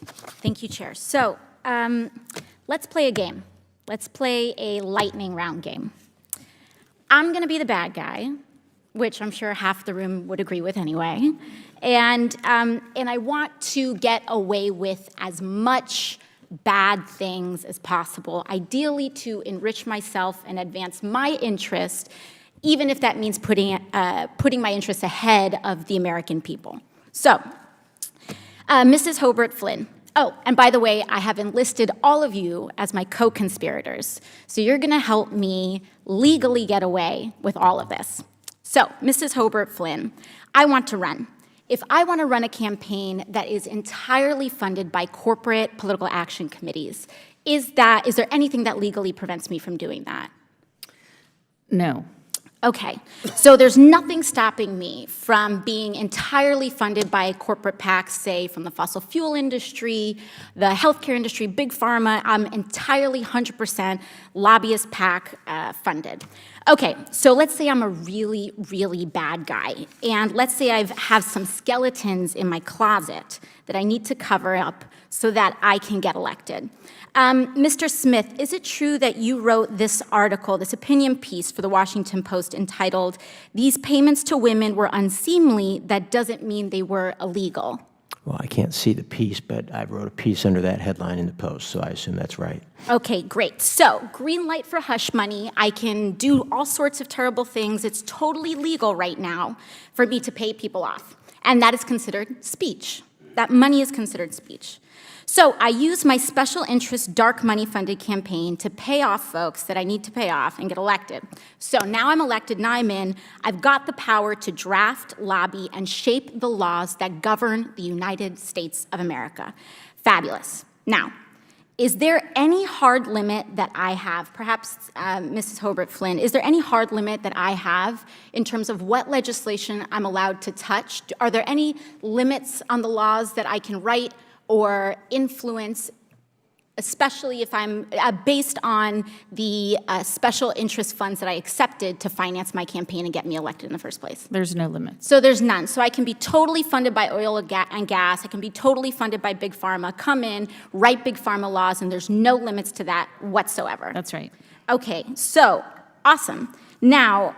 Thank you, Chair. So let's play a game. Let's play a lightning round game. I'm going to be the bad guy, which I'm sure half the room would agree with anyway. And I want to get away with as much bad things as possible, ideally to enrich myself and advance my interest, even if that means putting my interests ahead of the American people. So, Mrs. Hobart Flynn. Oh, and by the way, I have enlisted all of you as my co-conspirators. So you're going to help me legally get away with all of this. So, Mrs. Hobart Flynn, I want to run. If I want to run a campaign that is entirely funded by corporate political action committees, is there anything that legally prevents me from doing that? No. Okay, so there's nothing stopping me from being entirely funded by corporate PACs, say from the fossil fuel industry, the healthcare industry, big pharma. I'm entirely 100% lobbyist PAC funded. Okay, so let's say I'm a really, really bad guy, and let's say I have some skeletons in my closet that I need to cover up so that I can get elected. Mr. Smith, is it true that you wrote this article, this opinion piece for the Washington Post entitled, "These payments to women were unseemly, that doesn't mean they were illegal"? Well, I can't see the piece, but I wrote a piece under that headline in the Post, so I assume that's right. Okay, great. So, green light for hush money. I can do all sorts of terrible things. It's totally legal right now for me to pay people off. And that is considered speech. That money is considered speech. So I use my special interest dark money funded campaign to pay off folks that I need to pay off and get elected. So now I'm elected, now I'm in. I've got the power to draft, lobby, and shape the laws that govern the United States of America. Fabulous. Now, is there any hard limit that I have, perhaps Mrs. Hobart Flynn, is there any hard limit that I have in terms of what legislation I'm allowed to touch? Are there any limits on the laws that I can write or influence, especially if I'm based on the special interest funds that I accepted to finance my campaign and get me elected in the first place? There's no limit. So there's none. So I can be totally funded by oil and gas. I can be totally funded by Big Pharma, come in, write Big Pharma laws, and there's no limits to that whatsoever. That's right. Okay, so awesome. Now,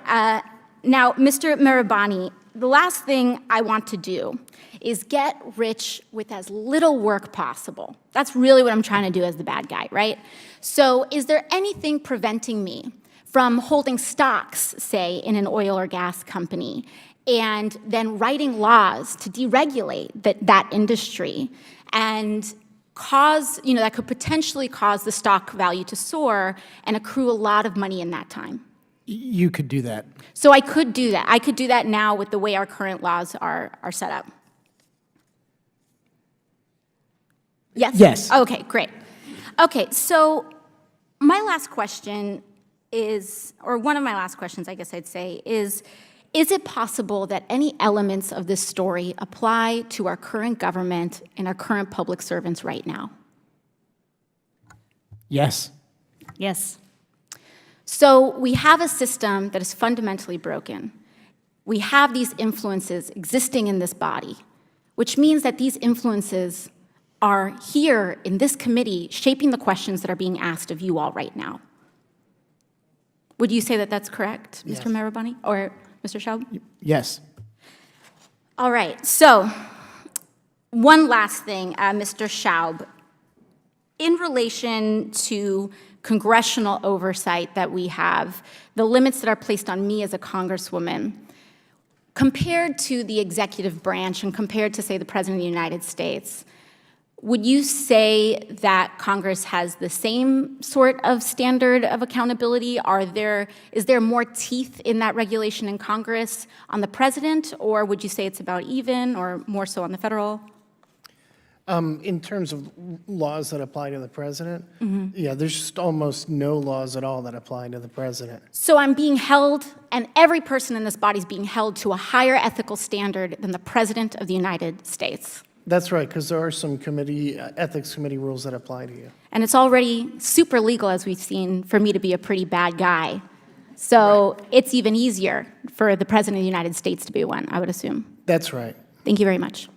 Mr. Mirabani, the last thing I want to do is get rich with as little work possible. That's really what I'm trying to do as the bad guy, right? So is there anything preventing me from holding stocks, say, in an oil or gas company, and then writing laws to deregulate that industry and cause, that could potentially cause the stock value to soar and accrue a lot of money in that time? You could do that. So I could do that. I could do that now with the way our current laws are set up. Yes? Yes. Okay, great. Okay, so my last question is, or one of my last questions, I guess I'd say, is it possible that any elements of this story apply to our current government and our current public servants right now? Yes. Yes. So we have a system that is fundamentally broken. We have these influences existing in this body, which means that these influences are here in this committee shaping the questions that are being asked of you all right now. Would you say that that's correct, Yes. Mr. Mirabani or Mr. Schaub? Yes. All right, so one last thing, Mr. Schaub. In relation to congressional oversight that we have, the limits that are placed on me as a congresswoman, compared to the executive branch and compared to, say, the President of the United States, would you say that Congress has the same sort of standard of accountability? Is there more teeth in that regulation in Congress on the president, or would you say it's about even, or more so on the federal? In terms of laws that apply to the president, yeah, there's just almost no laws at all that apply to the president. So I'm being held, and every person in this body is being held to a higher ethical standard than the President of the United States. That's right, because there are some ethics committee rules that apply to you. And it's already super legal, as we've seen, for me to be a pretty bad guy. So It's even easier for the President of the United States to be one, I would assume. That's right. Thank you very much.